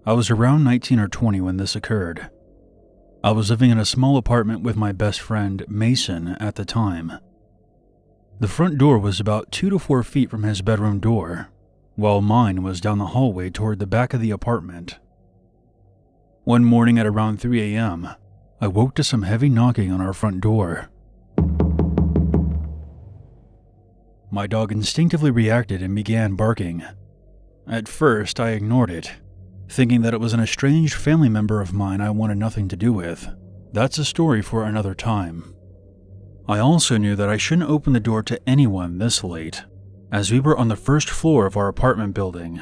I was around 19 or 20 when this occurred. I was living in a small apartment with my best friend, Mason, at the time. The front door was about 2 to 4 feet from his bedroom door, while mine was down the hallway toward the back of the apartment. One morning at around 3 a.m., I woke to some heavy knocking on our front door. My dog instinctively reacted and began barking. At first, I ignored it, thinking that it was an estranged family member of mine I wanted nothing to do with. That's a story for another time. I also knew that I shouldn't open the door to anyone this late, as we were on the first floor of our apartment building.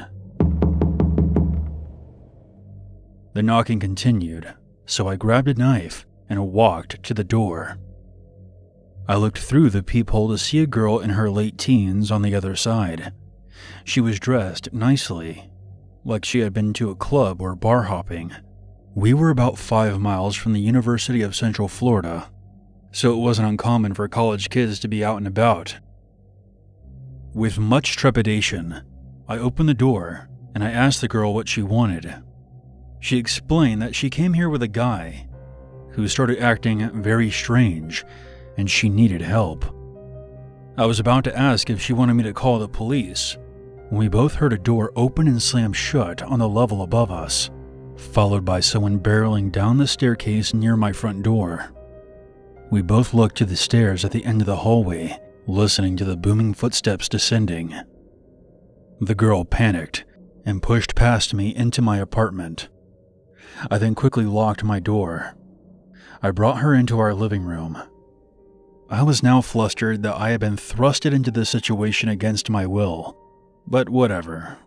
The knocking continued, so I grabbed a knife and walked to the door. I looked through the peephole to see a girl in her late teens on the other side. She was dressed nicely, like she had been to a club or bar hopping. We were about 5 miles from the University of Central Florida, so it wasn't uncommon for college kids to be out and about. With much trepidation, I opened the door and I asked the girl what she wanted. She explained that she came here with a guy who started acting very strange and she needed help. I was about to ask if she wanted me to call the police when we both heard a door open and slam shut on the level above us, followed by someone barreling down the staircase near my front door. We both looked to the stairs at the end of the hallway, listening to the booming footsteps descending. The girl panicked and pushed past me into my apartment. I then quickly locked my door. I brought her into our living room. I was now flustered that I had been thrusted into this situation against my will. But whatever.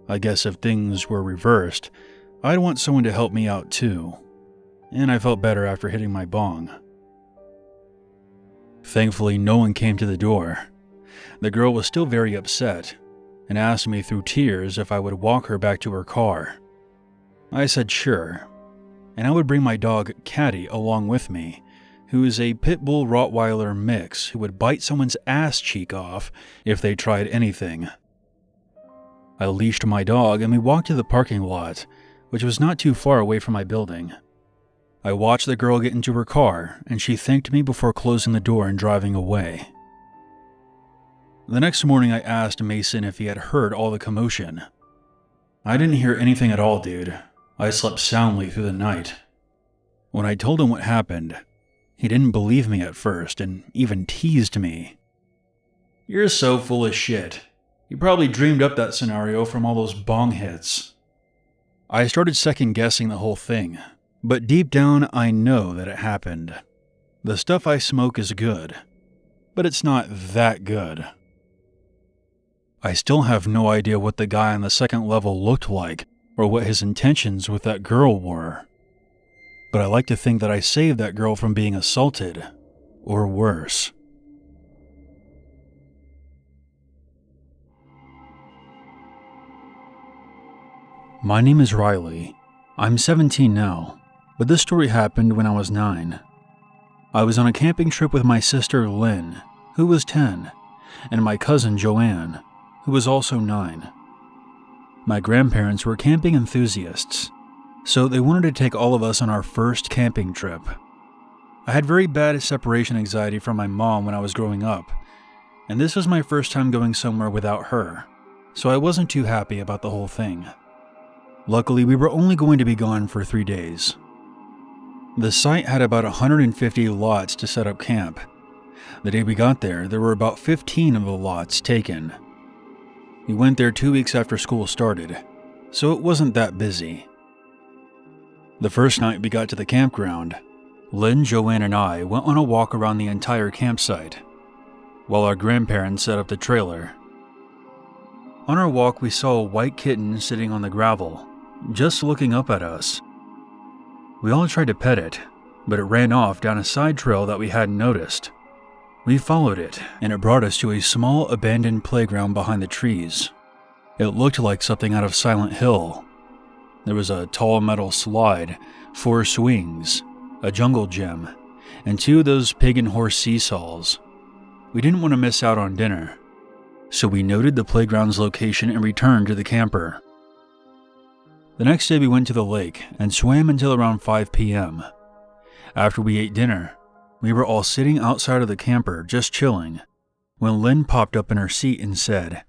I guess if things were reversed, I'd want someone to help me out too. And I felt better after hitting my bong. Thankfully, no one came to the door. The girl was still very upset and asked me through tears if I would walk her back to her car. I said sure, and I would bring my dog Caddy along with me, who is a pit bull Rottweiler mix who would bite someone's ass cheek off if they tried anything. I leashed my dog and we walked to the parking lot, which was not too far away from my building. I watched the girl get into her car and she thanked me before closing the door and driving away. The next morning I asked Mason if he had heard all the commotion. I didn't hear anything at all, dude. I slept soundly through the night. When I told him what happened, he didn't believe me at first and even teased me. You're so full of shit. You probably dreamed up that scenario from all those bong hits. I started second-guessing the whole thing, but deep down I know that it happened. The stuff I smoke is good, but it's not that good. I still have no idea what the guy on the second level looked like or what his intentions with that girl were. But I like to think that I saved that girl from being assaulted, or worse. My name is Riley. I'm 17 now, but this story happened when I was 9. I was on a camping trip with my sister Lynn, who was 10, and my cousin Joanne, who was also 9. My grandparents were camping enthusiasts, so they wanted to take all of us on our first camping trip. I had very bad separation anxiety from my mom when I was growing up, and this was my first time going somewhere without her, so I wasn't too happy about the whole thing. Luckily, we were only going to be gone for 3 days. The site had about 150 lots to set up camp. The day we got there, there were about 15 of the lots taken. We went there 2 weeks after school started, so it wasn't that busy. The first night we got to the campground, Lynn, Joanne, and I went on a walk around the entire campsite, while our grandparents set up the trailer. On our walk, we saw a white kitten sitting on the gravel, just looking up at us. We all tried to pet it, but it ran off down a side trail that we hadn't noticed. We followed it, and it brought us to a small abandoned playground behind the trees. It looked like something out of Silent Hill. There was a tall metal slide, 4 swings, a jungle gym, and 2 of those pig and horse seesaws. We didn't want to miss out on dinner, so we noted the playground's location and returned to the camper. The next day we went to the lake and swam until around 5 p.m. After we ate dinner, we were all sitting outside of the camper just chilling when Lynn popped up in her seat and said,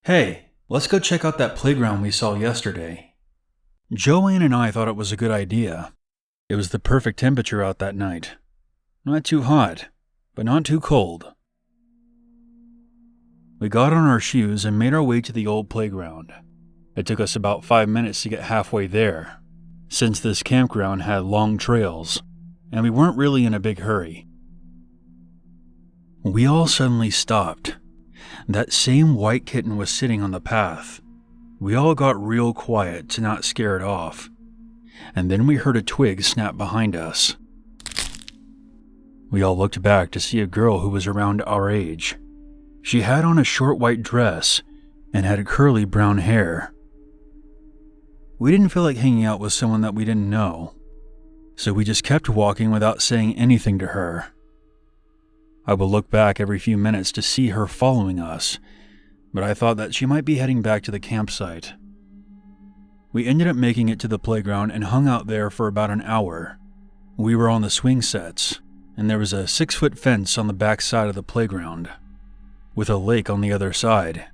"Hey, let's go check out that playground we saw yesterday." Joanne and I thought it was a good idea. It was the perfect temperature out that night. Not too hot, but not too cold. We got on our shoes and made our way to the old playground. It took us about 5 minutes to get halfway there, since this campground had long trails, and we weren't really in a big hurry. We all suddenly stopped. That same white kitten was sitting on the path. We all got real quiet to not scare it off, and then we heard a twig snap behind us. We all looked back to see a girl who was around our age. She had on a short white dress and had curly brown hair. We didn't feel like hanging out with someone that we didn't know, so we just kept walking without saying anything to her. I would look back every few minutes to see her following us, but I thought that she might be heading back to the campsite. We ended up making it to the playground and hung out there for about an hour. We were on the swing sets, and there was a 6-foot fence on the back side of the playground, with a lake on the other side.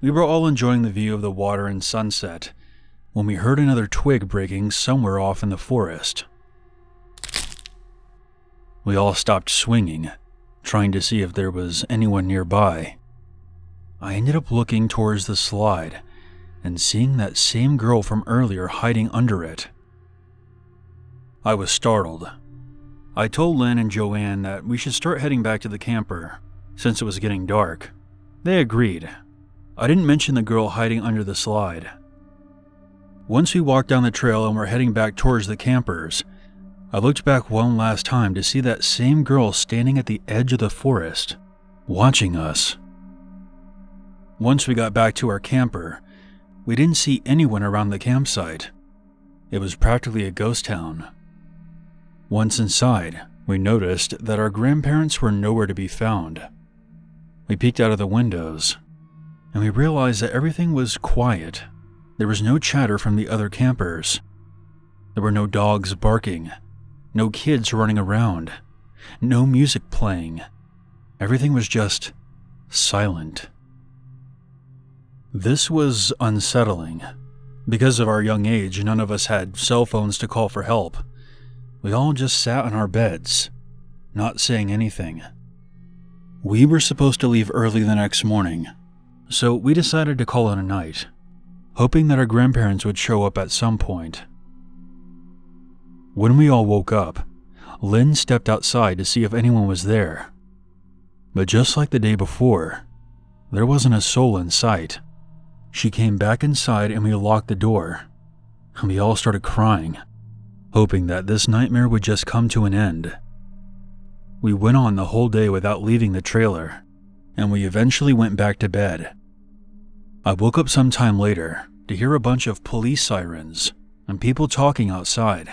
We were all enjoying the view of the water and sunset when we heard another twig breaking somewhere off in the forest. We all stopped swinging, trying to see if there was anyone nearby. I ended up looking towards the slide and seeing that same girl from earlier hiding under it. I was startled. I told Lynn and Joanne that we should start heading back to the camper, since it was getting dark. They agreed. I didn't mention the girl hiding under the slide. Once we walked down the trail and were heading back towards the campers, I looked back one last time to see that same girl standing at the edge of the forest, watching us. Once we got back to our camper, we didn't see anyone around the campsite. It was practically a ghost town. Once inside, we noticed that our grandparents were nowhere to be found. We peeked out of the windows, and we realized that everything was quiet. There was no chatter from the other campers. There were no dogs barking, no kids running around, no music playing. Everything was just silent. This was unsettling. Because of our young age, none of us had cell phones to call for help. We all just sat on our beds, not saying anything. We were supposed to leave early the next morning, so we decided to call it a night, hoping that our grandparents would show up at some point. When we all woke up, Lynn stepped outside to see if anyone was there. But just like the day before, there wasn't a soul in sight. She came back inside and we locked the door, and we all started crying, hoping that this nightmare would just come to an end. We went on the whole day without leaving the trailer, and we eventually went back to bed. I woke up sometime later to hear a bunch of police sirens and people talking outside.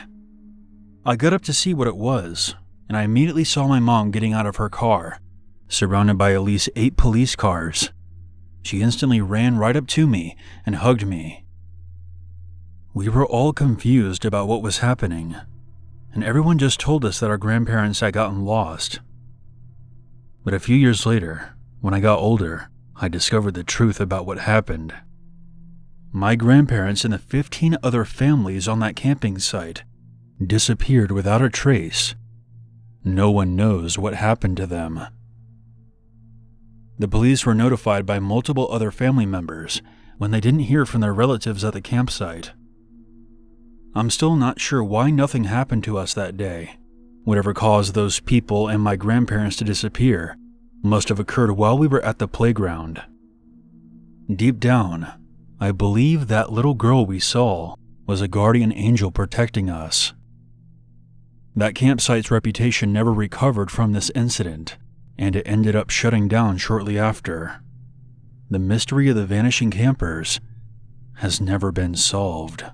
I got up to see what it was, and I immediately saw my mom getting out of her car, surrounded by at least 8 police cars. She instantly ran right up to me and hugged me. We were all confused about what was happening, and everyone just told us that our grandparents had gotten lost. But a few years later, when I got older, I discovered the truth about what happened. My grandparents and the 15 other families on that camping site disappeared without a trace. No one knows what happened to them. The police were notified by multiple other family members when they didn't hear from their relatives at the campsite. I'm still not sure why nothing happened to us that day. Whatever caused those people and my grandparents to disappear must have occurred while we were at the playground. Deep down, I believe that little girl we saw was a guardian angel protecting us. That campsite's reputation never recovered from this incident, and it ended up shutting down shortly after. The mystery of the vanishing campers has never been solved.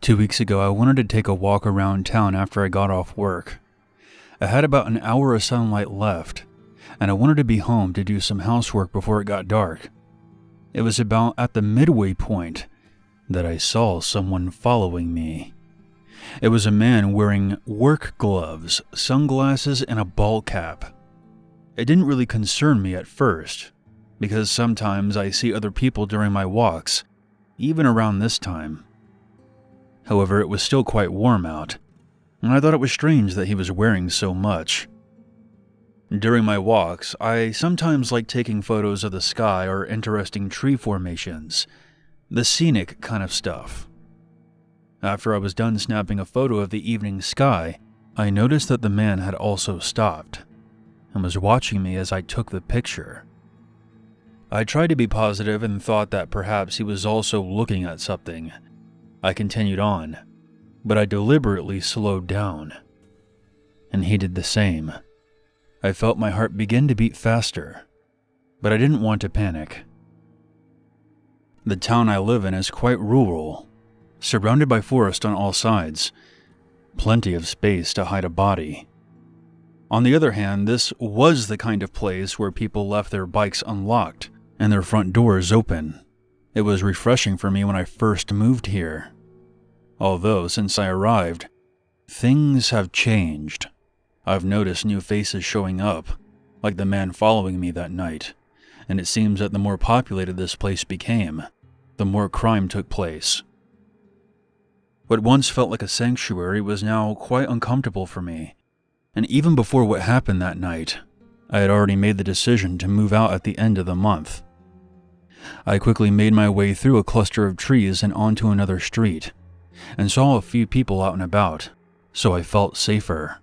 Two weeks ago, I wanted to take a walk around town after I got off work. I had about an hour of sunlight left, and I wanted to be home to do some housework before it got dark. It was about at the midway point that I saw someone following me. It was a man wearing work gloves, sunglasses, and a ball cap. It didn't really concern me at first, because sometimes I see other people during my walks, even around this time. However, it was still quite warm out, and I thought it was strange that he was wearing so much. During my walks, I sometimes like taking photos of the sky or interesting tree formations, the scenic kind of stuff. After I was done snapping a photo of the evening sky, I noticed that the man had also stopped and was watching me as I took the picture. I tried to be positive and thought that perhaps he was also looking at something. I continued on, but I deliberately slowed down, and he did the same. I felt my heart begin to beat faster, but I didn't want to panic. The town I live in is quite rural, surrounded by forest on all sides, plenty of space to hide a body. On the other hand, this was the kind of place where people left their bikes unlocked and their front doors open. It was refreshing for me when I first moved here. Although, since I arrived, things have changed. I've noticed new faces showing up, like the man following me that night, and it seems that the more populated this place became, the more crime took place. What once felt like a sanctuary was now quite uncomfortable for me, and even before what happened that night, I had already made the decision to move out at the end of the month. I quickly made my way through a cluster of trees and onto another street, and saw a few people out and about, so I felt safer.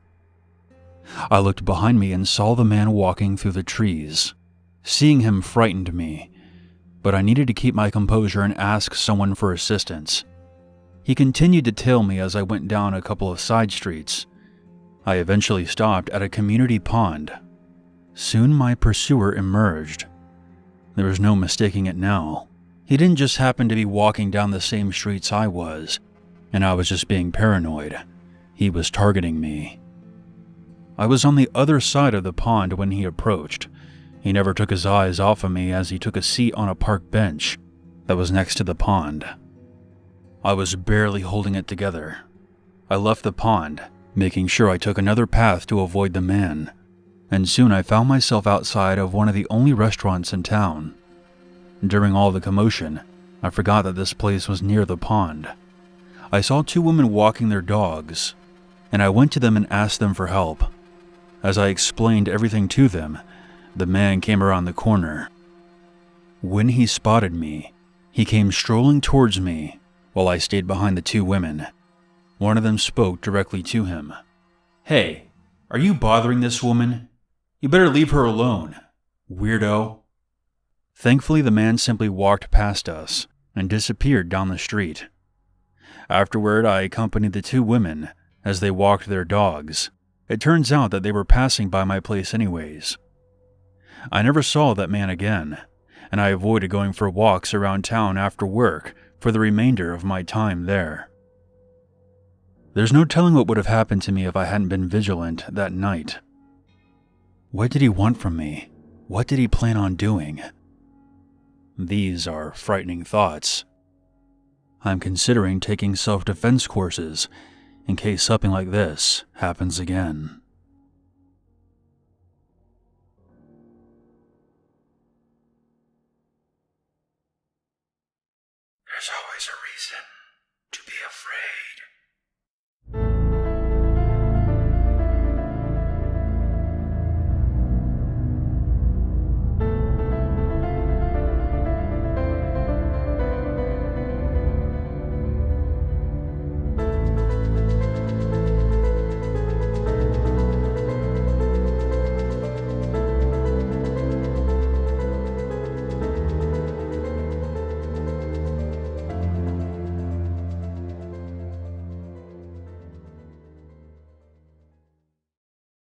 I looked behind me and saw the man walking through the trees. Seeing him frightened me, but I needed to keep my composure and ask someone for assistance. He continued to tail me as I went down a couple of side streets. I eventually stopped at a community pond. Soon my pursuer emerged. There was no mistaking it now. He didn't just happen to be walking down the same streets I was, and I was just being paranoid. He was targeting me. I was on the other side of the pond when he approached. He never took his eyes off of me as he took a seat on a park bench that was next to the pond. I was barely holding it together. I left the pond, making sure I took another path to avoid the man, and soon I found myself outside of one of the only restaurants in town. During all the commotion, I forgot that this place was near the pond. I saw two women walking their dogs, and I went to them and asked them for help. As I explained everything to them, the man came around the corner. When he spotted me, he came strolling towards me while I stayed behind the two women. One of them spoke directly to him. "Hey, are you bothering this woman? You better leave her alone, weirdo." Thankfully, the man simply walked past us and disappeared down the street. Afterward, I accompanied the two women as they walked their dogs. It turns out that they were passing by my place anyways. I never saw that man again, and I avoided going for walks around town after work for the remainder of my time there. There's no telling what would have happened to me if I hadn't been vigilant that night. What did he want from me? What did he plan on doing? These are frightening thoughts. I'm considering taking self-defense courses in case something like this happens again. There's always a reason to be afraid.